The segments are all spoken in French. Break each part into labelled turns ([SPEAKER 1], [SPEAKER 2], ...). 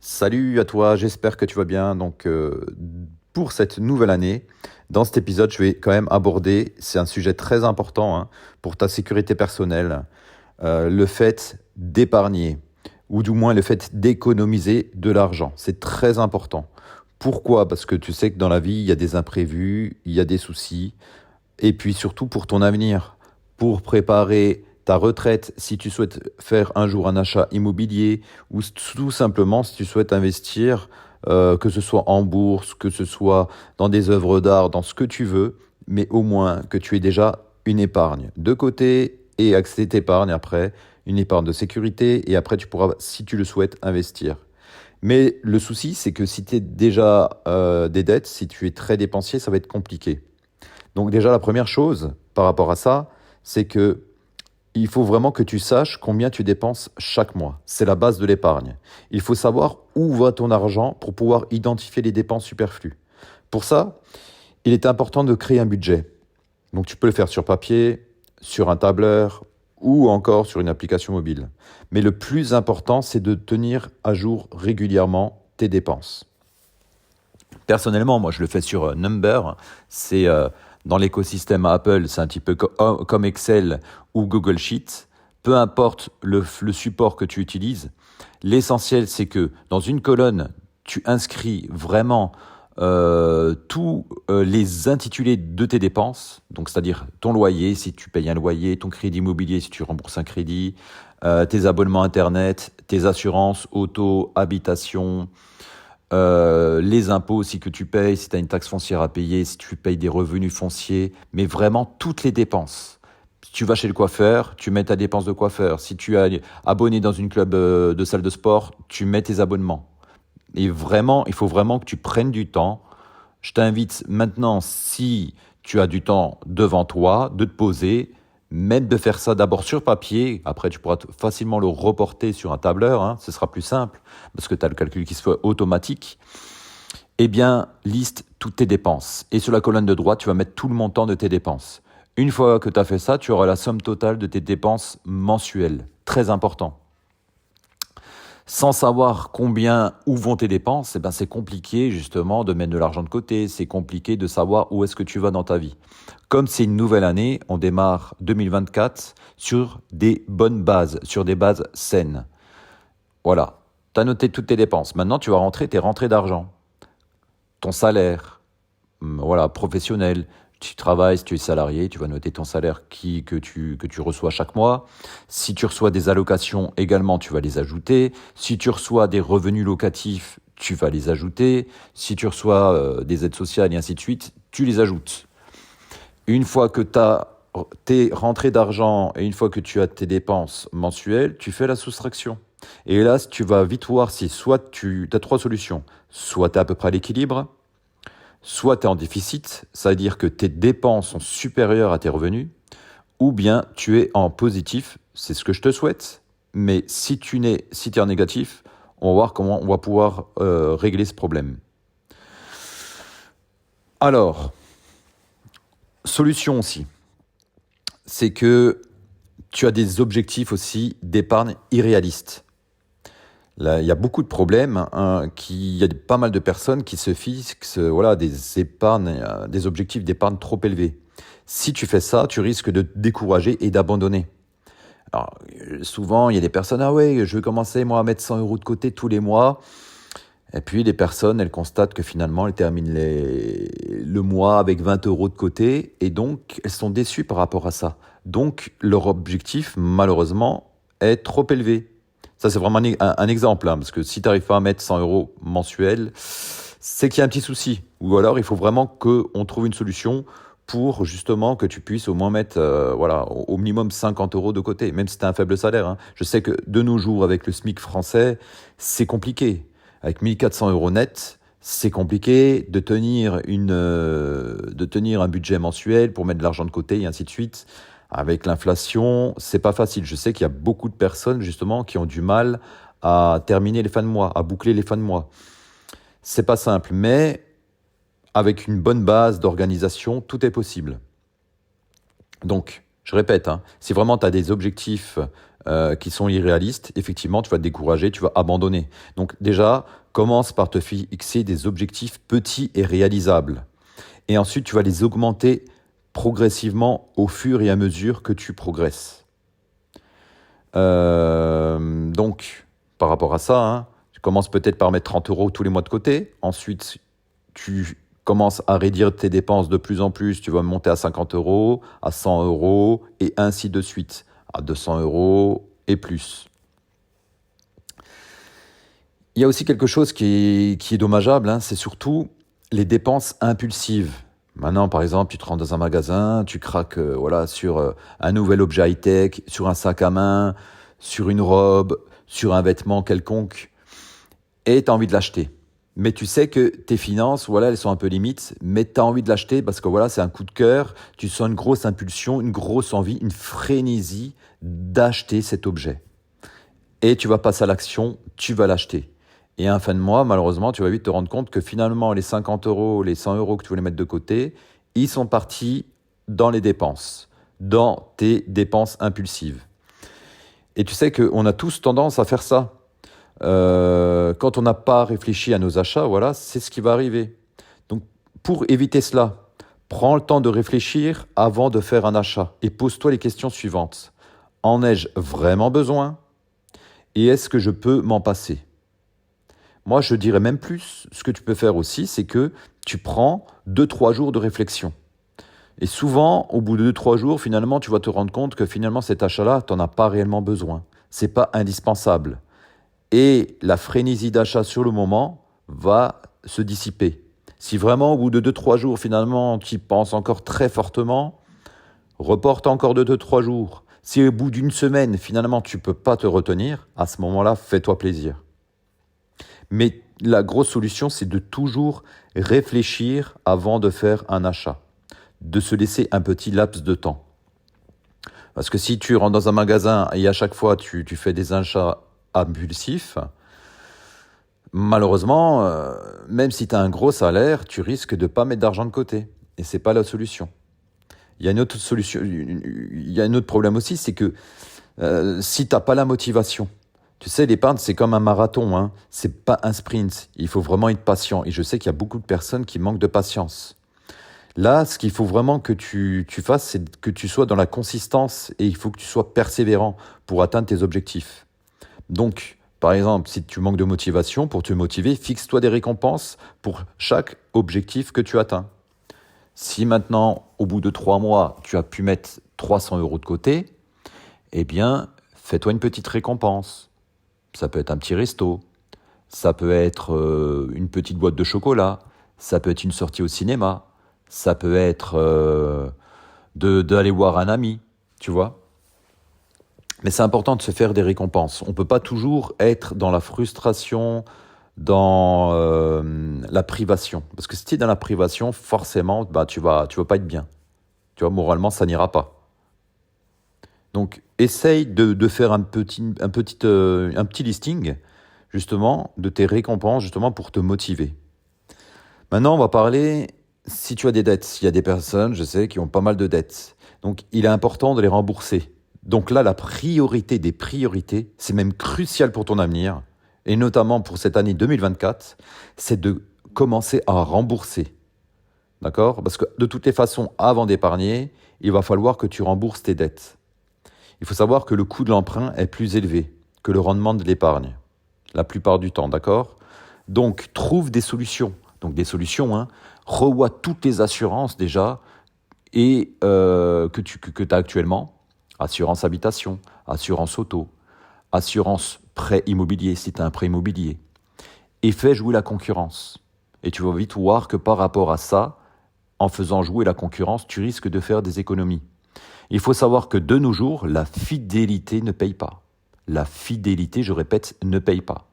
[SPEAKER 1] Salut à toi, j'espère que tu vas bien. Pour cette nouvelle année, dans cet épisode, je vais quand même aborder, c'est un sujet très important pour ta sécurité personnelle, le fait d'épargner, ou du moins le fait d'économiser de l'argent. C'est très important. Pourquoi? Parce que tu sais que dans la vie, il y a des imprévus, il y a des soucis, et puis surtout pour ton avenir, pour préparer ta retraite, si tu souhaites faire un jour un achat immobilier ou tout simplement si tu souhaites investir, que ce soit en bourse, que ce soit dans des œuvres d'art, dans ce que tu veux, mais au moins que tu aies déjà une épargne de côté et avec cette épargne après, une épargne de sécurité et après tu pourras, si tu le souhaites, investir. Mais le souci, c'est que si tu as déjà des dettes, si tu es très dépensier, ça va être compliqué. Donc déjà, la première chose par rapport à ça, c'est que il faut vraiment que tu saches combien tu dépenses chaque mois. C'est la base de l'épargne. Il faut savoir où va ton argent pour pouvoir identifier les dépenses superflues. Pour ça, il est important de créer un budget. Donc tu peux le faire sur papier, sur un tableur ou encore sur une application mobile. Mais le plus important, c'est de tenir à jour régulièrement tes dépenses. Personnellement, moi, je le fais sur Number. C'est dans l'écosystème Apple, c'est un petit peu comme Excel ou Google Sheet. Peu importe le support que tu utilises, l'essentiel, c'est que dans une colonne, tu inscris vraiment tous les intitulés de tes dépenses, donc c'est-à-dire ton loyer, si tu payes un loyer, ton crédit immobilier, si tu rembourses un crédit, tes abonnements Internet, tes assurances, auto, habitation, les impôts aussi que tu payes, si tu as une taxe foncière à payer, si tu payes des revenus fonciers, mais vraiment toutes les dépenses. Si tu vas chez le coiffeur, tu mets ta dépense de coiffeur. Si tu es abonné dans une club de salle de sport, tu mets tes abonnements. Et vraiment, il faut vraiment que tu prennes du temps. Je t'invite maintenant, si tu as du temps devant toi, de te poser, même de faire ça d'abord sur papier. Après, tu pourras facilement le reporter sur un tableur, ce sera plus simple, parce que tu as le calcul qui se fait automatique. Eh bien, liste toutes tes dépenses. Et sur la colonne de droite, tu vas mettre tout le montant de tes dépenses. Une fois que tu as fait ça, tu auras la somme totale de tes dépenses mensuelles. Très important. Sans savoir où vont tes dépenses, c'est compliqué justement de mettre de l'argent de côté, c'est compliqué de savoir où est-ce que tu vas dans ta vie. Comme c'est une nouvelle année, on démarre 2024 sur des bonnes bases, sur des bases saines. Voilà, tu as noté toutes tes dépenses. Maintenant, tu vas rentrer tes rentrées d'argent, ton salaire, voilà, professionnel. Tu travailles, si tu es salarié, tu vas noter ton salaire que tu reçois chaque mois. Si tu reçois des allocations également, tu vas les ajouter. Si tu reçois des revenus locatifs, tu vas les ajouter. Si tu reçois des aides sociales et ainsi de suite, tu les ajoutes. Une fois que tu as tes rentrées d'argent et une fois que tu as tes dépenses mensuelles, tu fais la soustraction. Et là, tu vas vite voir si soit tu as trois solutions. Soit tu es à peu près à l'équilibre, soit tu es en déficit, ça veut dire que tes dépenses sont supérieures à tes revenus, ou bien tu es en positif, c'est ce que je te souhaite, mais si tu es en négatif, on va voir comment on va pouvoir régler ce problème. Alors, solution aussi, c'est que tu as des objectifs aussi d'épargne irréalistes. Là, il y a beaucoup de problèmes, il y a pas mal de personnes qui se fixent des épargnes, des objectifs d'épargne trop élevés. Si tu fais ça, tu risques de te décourager et d'abandonner. Alors, souvent, il y a des personnes, ah ouais, je vais commencer moi à mettre 100 euros de côté tous les mois. Et puis les personnes, elles constatent que finalement, elles terminent le mois avec 20 euros de côté et donc elles sont déçues par rapport à ça. Donc leur objectif, malheureusement, est trop élevé. Ça, c'est vraiment un exemple, parce que si tu n'arrives pas à mettre 100 euros mensuels, c'est qu'il y a un petit souci. Ou alors, il faut vraiment qu'on trouve une solution pour justement que tu puisses au moins mettre au minimum 50 euros de côté, même si tu as un faible salaire. Je sais que de nos jours, avec le SMIC français, c'est compliqué. Avec 1400 euros net, c'est compliqué de tenir un budget mensuel pour mettre de l'argent de côté et ainsi de suite. Avec l'inflation, c'est pas facile. Je sais qu'il y a beaucoup de personnes justement qui ont du mal à terminer les fins de mois, à boucler les fins de mois. C'est pas simple, mais avec une bonne base d'organisation, tout est possible. Donc, Je répète, hein, si vraiment tu as des objectifs qui sont irréalistes, effectivement, tu vas te décourager, tu vas abandonner. Donc déjà, commence par te fixer des objectifs petits et réalisables. Et ensuite, tu vas les augmenter progressivement au fur et à mesure que tu progresses. Donc, par rapport à ça, hein, tu commences peut-être par mettre 30 € tous les mois de côté. Ensuite, tu commences à réduire tes dépenses de plus en plus. Tu vas monter à 50 €, à 100 € et ainsi de suite, à 200 € et plus. Il y a aussi quelque chose qui est dommageable, hein, c'est surtout les dépenses impulsives. Maintenant, par exemple, tu te rends dans un magasin, tu craques sur un nouvel objet high-tech, sur un sac à main, sur une robe, sur un vêtement quelconque, et tu as envie de l'acheter. Mais tu sais que tes finances, elles sont un peu limites, mais tu as envie de l'acheter parce que c'est un coup de cœur, tu sens une grosse impulsion, une grosse envie, une frénésie d'acheter cet objet. Et tu vas passer à l'action, tu vas l'acheter. Et à la fin de mois, malheureusement, tu vas vite te rendre compte que finalement, les 50 €, les 100 € que tu voulais mettre de côté, ils sont partis dans les dépenses, dans tes dépenses impulsives. Et tu sais qu'on a tous tendance à faire ça. Quand on n'a pas réfléchi à nos achats, c'est ce qui va arriver. Donc, pour éviter cela, prends le temps de réfléchir avant de faire un achat et pose-toi les questions suivantes. En ai-je vraiment besoin ? Et est-ce que je peux m'en passer ? Moi, je dirais même plus, ce que tu peux faire aussi, c'est que tu prends 2-3 jours de réflexion. Et souvent, au bout de 2-3 jours, finalement, tu vas te rendre compte que finalement, cet achat-là, tu n'en as pas réellement besoin. Ce n'est pas indispensable. Et la frénésie d'achat sur le moment va se dissiper. Si vraiment, au bout de 2-3 jours, finalement, tu y penses encore très fortement, reporte encore de 2-3 jours. Si au bout d'une semaine, finalement, tu ne peux pas te retenir, à ce moment-là, fais-toi plaisir. Mais la grosse solution, c'est de toujours réfléchir avant de faire un achat, de se laisser un petit laps de temps. Parce que si tu rentres dans un magasin et à chaque fois tu fais des achats impulsifs, malheureusement, même si tu as un gros salaire, tu risques de ne pas mettre d'argent de côté. Et ce n'est pas la solution. Il y a une autre solution, il y a un autre problème aussi, c'est que si tu n'as pas la motivation, tu sais, l'épargne, c'est comme un marathon, hein. C'est pas un sprint. Il faut vraiment être patient. Et je sais qu'il y a beaucoup de personnes qui manquent de patience. Là, ce qu'il faut vraiment que tu fasses, c'est que tu sois dans la consistance et il faut que tu sois persévérant pour atteindre tes objectifs. Donc, par exemple, si tu manques de motivation, pour te motiver, fixe-toi des récompenses pour chaque objectif que tu atteins. Si maintenant, au bout de 3 mois, tu as pu mettre 300 € de côté, eh bien, fais-toi une petite récompense. Ça peut être un petit resto, ça peut être une petite boîte de chocolat, ça peut être une sortie au cinéma, ça peut être d'aller voir un ami, tu vois. Mais c'est important de se faire des récompenses. On ne peut pas toujours être dans la frustration, dans la privation. Parce que si tu es dans la privation, forcément, tu vas pas être bien. Tu vois, moralement, ça n'ira pas. Donc, essaye de faire un petit listing, justement, de tes récompenses, justement, pour te motiver. Maintenant, on va parler, si tu as des dettes. Il y a des personnes, je sais, qui ont pas mal de dettes. Donc, il est important de les rembourser. Donc là, la priorité des priorités, c'est même crucial pour ton avenir, et notamment pour cette année 2024, c'est de commencer à rembourser. D'accord ? Parce que de toutes les façons, avant d'épargner, il va falloir que tu rembourses tes dettes. Il faut savoir que le coût de l'emprunt est plus élevé que le rendement de l'épargne, la plupart du temps, d'accord ? Donc, trouve des solutions. Donc, des solutions, hein. Revois toutes les assurances déjà et que tu as actuellement. Assurance habitation, assurance auto, assurance prêt immobilier si tu as un prêt immobilier. Et fais jouer la concurrence. Et tu vas vite voir que par rapport à ça, en faisant jouer la concurrence, tu risques de faire des économies. Il faut savoir que de nos jours, la fidélité ne paye pas. La fidélité, je répète, ne paye pas.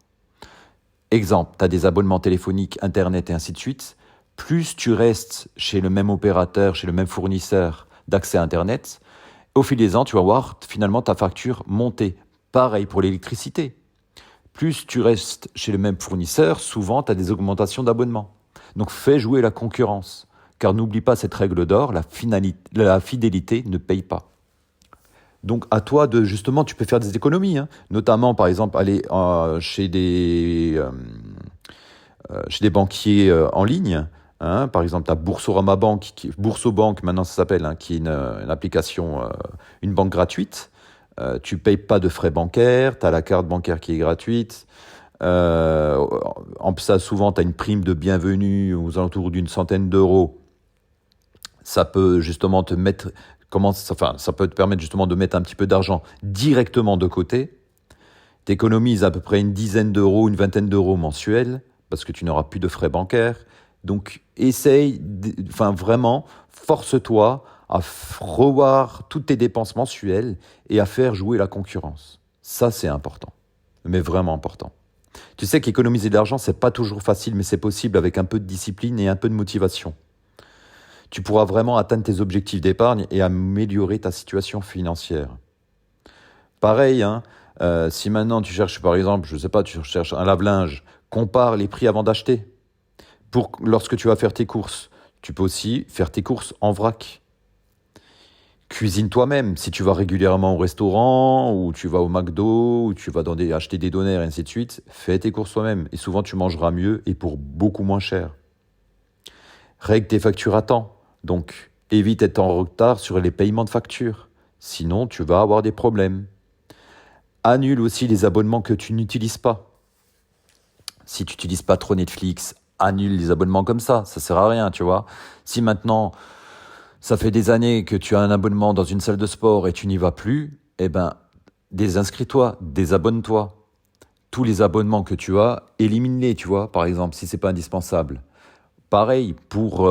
[SPEAKER 1] Exemple, tu as des abonnements téléphoniques, Internet et ainsi de suite. Plus tu restes chez le même opérateur, chez le même fournisseur d'accès à Internet, au fil des ans, tu vas voir finalement ta facture monter. Pareil pour l'électricité. Plus tu restes chez le même fournisseur, souvent tu as des augmentations d'abonnements. Donc fais jouer la concurrence. Car n'oublie pas cette règle d'or, la fidélité ne paye pas. Donc à toi de justement, tu peux faire des économies, hein. Notamment par exemple aller chez des banquiers en ligne, hein. Par exemple, tu as Boursorama Bank, Boursobank maintenant ça s'appelle, hein, qui est une application, une banque gratuite. Tu payes pas de frais bancaires, tu as la carte bancaire qui est gratuite. En plus, ça, souvent, tu as une prime de bienvenue aux alentours d'une centaine d'euros. Ça peut justement te mettre, enfin, ça peut te permettre justement de mettre un petit peu d'argent directement de côté. Tu économises à peu près une dizaine d'euros, une vingtaine d'euros mensuels, parce que tu n'auras plus de frais bancaires. Donc, enfin vraiment, force-toi à revoir toutes tes dépenses mensuelles et à faire jouer la concurrence. Ça, c'est important, mais vraiment important. Tu sais qu'économiser de l'argent, c'est pas toujours facile, mais c'est possible avec un peu de discipline et un peu de motivation. Tu pourras vraiment atteindre tes objectifs d'épargne et améliorer ta situation financière. Pareil, hein, si maintenant tu cherches, par exemple, je sais pas, tu cherches un lave-linge, compare les prix avant d'acheter. Lorsque tu vas faire tes courses, tu peux aussi faire tes courses en vrac. Cuisine toi-même. Si tu vas régulièrement au restaurant, ou tu vas au McDo, ou tu vas acheter des donuts et ainsi de suite, fais tes courses toi-même. Et souvent, tu mangeras mieux et pour beaucoup moins cher. Règle tes factures à temps. Donc, évite d'être en retard sur les paiements de factures. Sinon, tu vas avoir des problèmes. Annule aussi les abonnements que tu n'utilises pas. Si tu n'utilises pas trop Netflix, annule les abonnements comme ça sert à rien, tu vois. Si maintenant, ça fait des années que tu as un abonnement dans une salle de sport et tu n'y vas plus, eh ben, désinscris-toi, désabonne-toi. Tous les abonnements que tu as, élimine-les, tu vois, par exemple, si c'est pas indispensable. Pareil, pour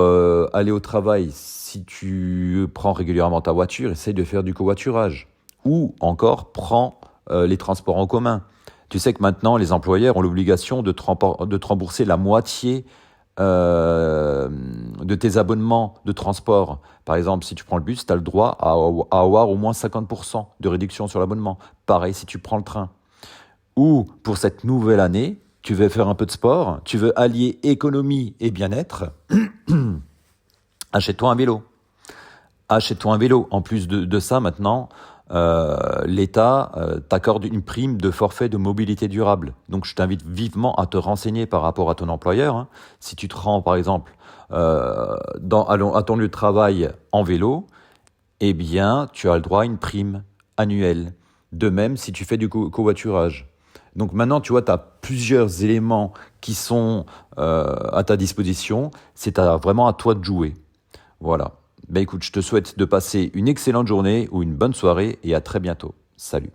[SPEAKER 1] aller au travail, si tu prends régulièrement ta voiture, essaye de faire du covoiturage. Ou encore, prends les transports en commun. Tu sais que maintenant, les employeurs ont l'obligation de te rembourser la moitié de tes abonnements de transport. Par exemple, si tu prends le bus, tu as le droit à avoir au moins 50% de réduction sur l'abonnement. Pareil si tu prends le train. Ou pour cette nouvelle année, tu veux faire un peu de sport, tu veux allier économie et bien-être, achète-toi un vélo. Achète-toi un vélo. En plus de ça, maintenant, l'État t'accorde une prime de forfait de mobilité durable. Donc, je t'invite vivement à te renseigner par rapport à ton employeur, hein. Si tu te rends, par exemple, à ton lieu de travail en vélo, eh bien, tu as le droit à une prime annuelle. De même, si tu fais du covoiturage. Donc maintenant, tu vois, tu as plusieurs éléments qui sont à ta disposition. C'est vraiment à toi de jouer. Voilà. Ben écoute, je te souhaite de passer une excellente journée ou une bonne soirée et à très bientôt. Salut.